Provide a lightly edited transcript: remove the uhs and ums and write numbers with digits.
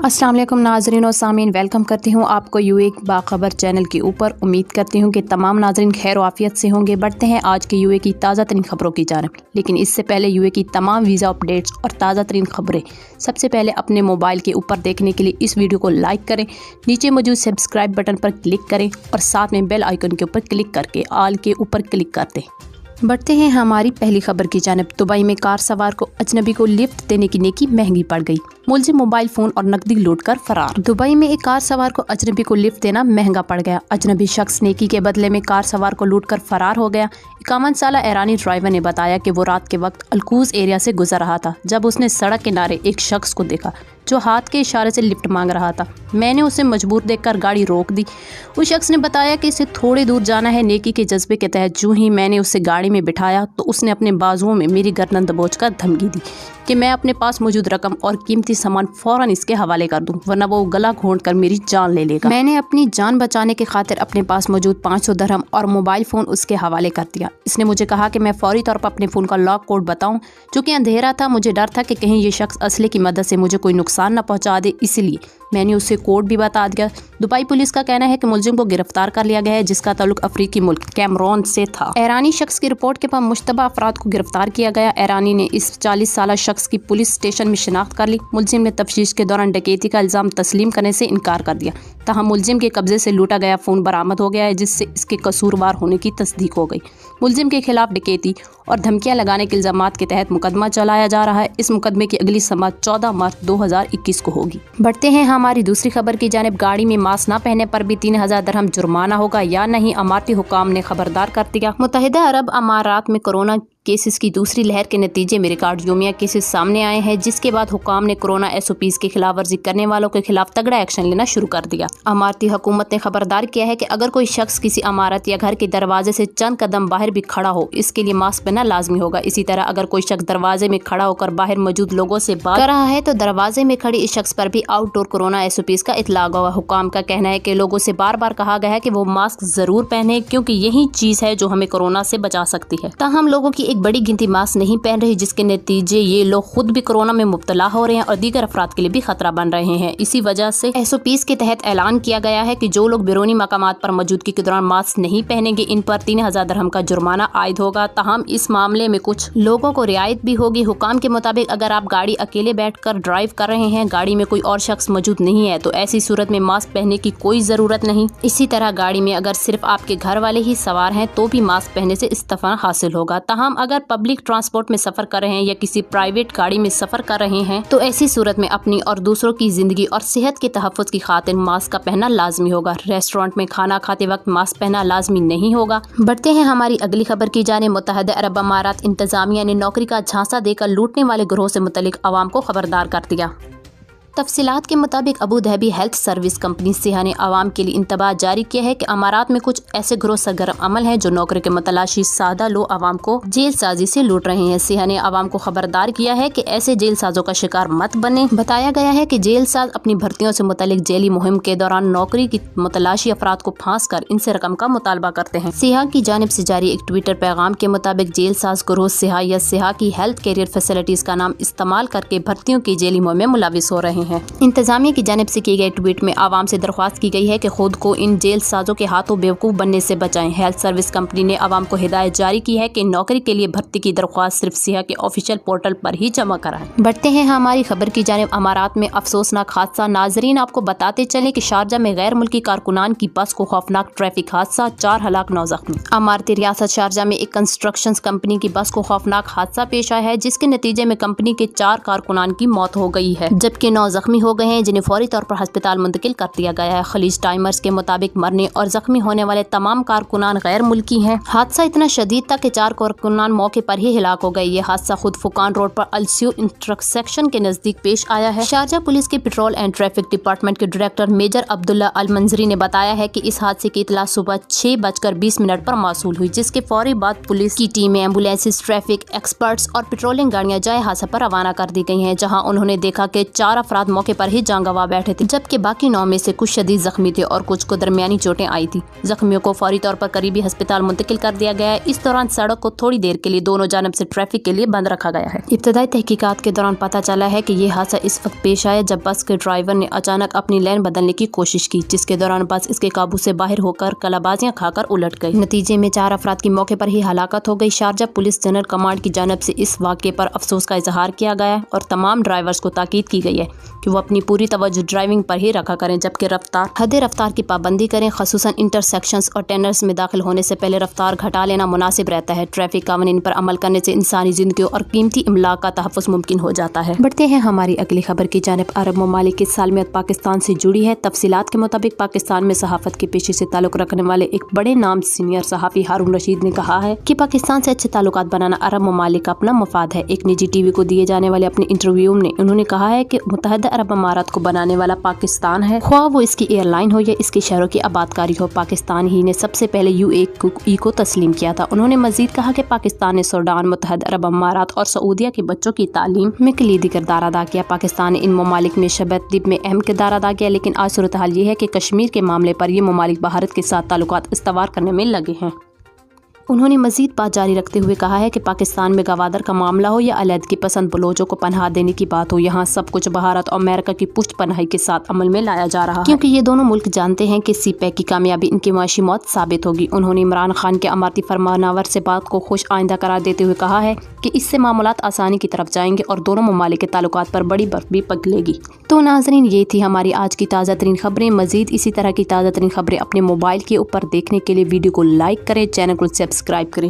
अस्सलाम वालेकुम नाज़रीन और सामीन, वेलकम करती हूँ आपको यूए बाखबर चैनल के ऊपर। उम्मीद करती हूँ कि तमाम नाज़रीन खैर आफियत से होंगे। बढ़ते हैं आज के यूए की ताज़ा तरीन खबरों की जानिब, लेकिन इससे पहले यूए की तमाम वीज़ा अपडेट्स और ताज़ा तरीन खबरें सबसे पहले अपने मोबाइल के ऊपर देखने के लिए इस वीडियो को लाइक करें, नीचे मौजूद सब्सक्राइब बटन पर क्लिक करें और साथ में बेल आइकन के ऊपर क्लिक करके ऑल के ऊपर क्लिक कर दें। बढ़ते हैं हमारी पहली खबर की जानिब। दुबई में कार सवार को अजनबी को लिफ्ट देने की नेकी महंगी पड़ गई। मुलजिम मोबाइल फोन और नकदी लूटकर फरार। दुबई में एक कार सवार को अजनबी को लिफ्ट देना महंगा पड़ गया। अजनबी शख्स नेकी के बदले में कार सवार को लूटकर फरार हो गया। 51 साल ईरानी ड्राइवर ने बताया कि वो रात के वक्त अलकूज एरिया से गुजर रहा था जब उसने सड़क किनारे एक शख्स को देखा जो हाथ के इशारे से लिफ्ट मांग रहा था। मैंने उसे मजबूर देखकर गाड़ी रोक दी। उस शख्स ने बताया कि इसे थोड़ी दूर जाना है। नेकी के जज्बे के तहत जो ही मैंने उसे गाड़ी में बिठाया तो उसने अपने बाजुओं में मेरी गर्दन दबोचकर धमकी दी कि मैं अपने पास मौजूद रकम और कीमती सामान फौरन इसके हवाले कर दूं, वरना वो गला घोंट कर मेरी जान ले लेगा। मैंने अपनी जान बचाने के खातिर अपने पास मौजूद 500 दरहम और मोबाइल फ़ोन उसके हवाले कर दिया। इसने मुझे कहा कि मैं फौरी तौर पर अपने फ़ोन का लॉक कोड बताऊं। चूँकि अंधेरा था, मुझे डर था कि कहीं ये शख्स असले की मदद से मुझे कोई नुकसान न पहुँचा दे, इसलिए मैंने उसे कोड भी बता दिया। दुबई पुलिस का कहना है कि मुलजिम को गिरफ्तार कर लिया गया है, जिसका ताल्लुक अफ्रीकी मुल्क कैमरून से था। ईरानी शख्स की रिपोर्ट के बाद मुश्तबा अफराद को गिरफ्तार किया गया। ईरानी ने इस 40 साल शख्स की पुलिस स्टेशन में शिनाख्त कर ली। मुलजिम ने तफ्तीश के दौरान डकैती का इल्ज़ाम तस्लीम करने से इनकार कर दिया। तहम मुलजिम के कब्जे से लूटा गया फ़ोन बरामद हो गया है, जिससे इसके कसूरवार होने की तस्दीक हो गई। मुलजिम के खिलाफ डकैती और धमकियां लगाने के इल्ज़ामात के तहत मुकदमा चलाया जा रहा है। इस मुकदमे की अगली समाअत 14 मार्च 2021 को होगी। बढ़ते हैं हमारी दूसरी खबर की जानिब। गाड़ी में मास्क न पहनने पर भी 3000 दरहम जुर्माना होगा या नहीं, अमारती हुकाम ने खबरदार कर दिया। मुत्तहिदा अरब अमारात में कोरोना केसेस की दूसरी लहर के नतीजे में रिकॉर्ड योमिया केसेस सामने आए हैं, जिसके बाद हुकाम ने कोरोना SOPs की खिलाफ वर्जी करने वालों के खिलाफ तगड़ा एक्शन लेना शुरू कर दिया। अमारती हुकूमत ने खबरदार किया है कि अगर कोई शख्स किसी अमारत या घर के दरवाजे से चंद कदम बाहर भी खड़ा हो, इसके लिए मास्क पहनना लाजमी होगा। इसी तरह अगर कोई शख्स दरवाजे में खड़ा होकर बाहर मौजूद लोगों से बात कर रहा है तो दरवाजे में खड़े इस शख्स पर भी आउटडोर कोरोना SOPs का इतलाक होगा। हुकाम का कहना है कि लोगों से बार बार कहा गया है कि वो मास्क जरूर पहने, क्योंकि यही चीज है जो हमें कोरोना से बचा सकती है। ताहम लोगों की एक बड़ी गिनती मास्क नहीं पहन रही, जिसके नतीजे ये लोग खुद भी कोरोना में मुब्तला हो रहे हैं और दीगर अफराद के लिए भी खतरा बन रहे हैं। इसी वजह से SOPs के तहत ऐलान किया गया है कि जो लोग बैरूनी मकामात पर मौजूदगी के दौरान मास्क नहीं पहनेंगे, इन पर 3000 दरहम का जुर्माना आयद होगा। ताहम इस मामले में कुछ लोगों को रियायत भी होगी। हुकाम के मुताबिक अगर आप गाड़ी अकेले बैठकर ड्राइव कर रहे हैं, गाड़ी में कोई और शख्स मौजूद नहीं है, तो ऐसी सूरत में मास्क पहनने की कोई जरूरत नहीं। इसी तरह गाड़ी में अगर सिर्फ आपके घर वाले ही सवार हैं तो भी मास्क पहनने से इस्तीफा हासिल होगा। ताहम अगर पब्लिक ट्रांसपोर्ट में सफर कर रहे हैं या किसी प्राइवेट गाड़ी में सफर कर रहे हैं तो ऐसी सूरत में अपनी और दूसरों की जिंदगी और सेहत के तहफ़्फ़ुज़ की खातिर मास्क का पहनना लाजमी होगा। रेस्टोरेंट में खाना खाते वक्त मास्क पहनना लाजमी नहीं होगा। बढ़ते हैं हमारी अगली खबर की जानिब। मुत्तहिदा अरब अमारात इंतजामिया ने नौकरी का झांसा देकर लूटने वाले गिरोह से मुतल्लिक अवाम को खबरदार कर दिया। तफसीलात के मुताबिक Abu Dhabi health service company Seha ने आवाम के लिए इंतबाह जारी किया है कि अमारात में कुछ ऐसे गिरोह सरगर्म अमल हैं जो नौकरी के मतलाशी सादा लो आवाम को जेल साजी से लूट रहे हैं। सिहा ने आवाम को खबरदार किया है कि ऐसे जेल साजों का शिकार मत बने। बताया गया है कि जेल साज अपनी भर्तियों से मुतल्लिक जेली मुहिम के दौरान नौकरी की मतलाशी अफराद को फांस कर इनसे रकम का मुतालबा करते हैं। सिहा की जानिब से जारी एक ट्विटर पैगाम के मुताबिक जेल साज गिरोह सिहा या सिहा की हेल्थ कैरियर फैसिलिटीज का नाम इस्तेमाल करके भर्तियों की जेली मुहिम में मुलविस हो रहे हैं। इंतजामिया की जानिब से किए गए ट्वीट में आवाम से दरख्वास्त की गई है कि खुद को इन जेल साजों के हाथों बेवकूफ़ बनने से बचाएं। हेल्थ सर्विस कंपनी ने आवाम को हिदायत जारी की है कि नौकरी के लिए भर्ती की दरख्वास्त सिर्फ सिहा के ऑफिशियल पोर्टल पर ही जमा कराएं। बढ़ते हैं हमारी खबर की जानिब। अमारात में अफसोसनाक हादसा। नाजरीन, आपको बताते चलें कि शारजा में गैर मुल्की कारकुनान की बस को खौफनाक ट्रैफिक हादसा, 4 हलाक 9 जख्मी। अमारती रियासत शारजा में एक कंस्ट्रक्शन कंपनी की बस को खौफनाक हादसा पेश आया है, जिसके नतीजे में कंपनी के 4 कारकुनान की मौत हो गई है, जबकि 9 जख्मी हो गए हैं, जिन्हें फौरी तौर पर अस्पताल मुंतकिल कर दिया गया है। खलीज टाइमर्स के मुताबिक मरने और जख्मी होने वाले तमाम कारकुनान गैर मुल्की हैं। हादसा इतना शदीद था कि 4 कारकुनान मौके पर ही हिलाक हो गए। ये हादसा खुद फुकान रोड पर अलसियो इंटरसेक्शन के नजदीक पेश आया है। शारजा पुलिस के पेट्रोल एंड ट्रैफिक डिपार्टमेंट के डायरेक्टर मेजर अब्दुल्ला अल मंजरी ने बताया है कि इस हादसे की इतला सुबह 6:20 पर मौसूल हुई, जिसके फौरी बाद पुलिस की टीमें, एम्बुलेंसेस, ट्रैफिक एक्सपर्ट्स और पेट्रोलिंग गाड़ियां जाए हादसा पर रवाना कर दी गई हैं, जहां उन्होंने देखा कि 4 अफराद افراد موقع پر ہی جان گنوا بیٹھے تھے، جبکہ باقی 9 میں سے کچھ شدید زخمی تھے اور کچھ کو درمیانی چوٹیں آئی تھی۔ زخمیوں کو فوری طور پر قریبی ہسپتال منتقل کر دیا گیا ہے۔ اس دوران سڑک کو تھوڑی دیر کے لیے دونوں جانب سے ٹریفک کے لیے بند رکھا گیا ہے۔ ابتدائی تحقیقات کے دوران پتہ چلا ہے کہ یہ حادثہ اس وقت پیش آیا جب بس کے ڈرائیور نے اچانک اپنی لین بدلنے کی کوشش کی، جس کے دوران بس اس کے قابو سے باہر ہو کر کلابازیاں کھا کر الٹ گئی۔ نتیجے میں 4 افراد کی موقع پر ہی ہلاکت ہو گئی۔ شارجہ پولیس جنرل کمانڈ کی جانب سے اس واقعے پر افسوس کا اظہار کیا گیا اور تمام ڈرائیورز کو تاکید کی گئی ہے کہ وہ اپنی پوری توجہ ڈرائیونگ پر ہی رکھا کریں، جبکہ حد رفتار کی پابندی کریں، خصوصاً انٹرسیکشنز اور ٹرنز میں داخل ہونے سے پہلے رفتار گھٹا لینا مناسب رہتا ہے۔ ٹریفک قوانین پر عمل کرنے سے انسانی زندگیوں اور قیمتی املاک کا تحفظ ممکن ہو جاتا ہے۔ بڑھتے ہیں ہماری اگلی خبر کی جانب۔ عرب ممالک کی سالمیت پاکستان سے جڑی ہے۔ تفصیلات کے مطابق پاکستان میں صحافت کے پیشے سے تعلق رکھنے والے ایک بڑے نام سینئر صحافی ہارون رشید نے کہا ہے کہ پاکستان سے اچھے تعلقات بنانا عرب ممالک کا اپنا مفاد ہے۔ ایک نجی ٹی وی کو دیے جانے والے اپنے انٹرویو میں انہوں نے کہا ہے کہ متحدہ عرب امارات کو بنانے والا پاکستان ہے، خواہ وہ اس کی ایئر لائن ہو یا اس کے شہروں کی آبادکاری ہو۔ پاکستان ہی نے سب سے پہلے UAE کو تسلیم کیا تھا۔ انہوں نے مزید کہا کہ پاکستان نے سوڈان، متحدہ عرب امارات اور سعودیہ کے بچوں کی تعلیم میں کلیدی کردار ادا کیا۔ پاکستان نے ان ممالک میں شبہ طب میں اہم کردار ادا کیا، لیکن آج صورتحال یہ ہے کہ کشمیر کے معاملے پر یہ ممالک بھارت کے ساتھ تعلقات استوار کرنے میں لگے ہیں۔ انہوں نے مزید بات جاری رکھتے ہوئے کہا ہے کہ پاکستان میں گوادر کا معاملہ ہو یا علیحدگی پسند بلوچوں کو پناہ دینے کی بات ہو، یہاں سب کچھ بھارت اور امریکہ کی پشت پناہی کے ساتھ عمل میں لایا جا رہا ہے، کیونکہ یہ دونوں ملک جانتے ہیں کہ سی پیک کی کامیابی ان کی معاشی موت ثابت ہوگی۔ انہوں نے عمران خان کے اماراتی فرمانور سے بات کو خوش آئندہ قرار دیتے ہوئے کہا ہے کہ اس سے معاملات آسانی کی طرف جائیں گے اور دونوں ممالک کے تعلقات پر بڑی برف بھی پگھلے گی۔ تو ناظرین، یہ تھی ہماری آج کی تازہ ترین خبریں۔ مزید اسی طرح کی تازہ ترین خبریں اپنے موبائل کے اوپر دیکھنے کے لیے ویڈیو کو لائک کریں، چینل کو سبسکرائب کریں۔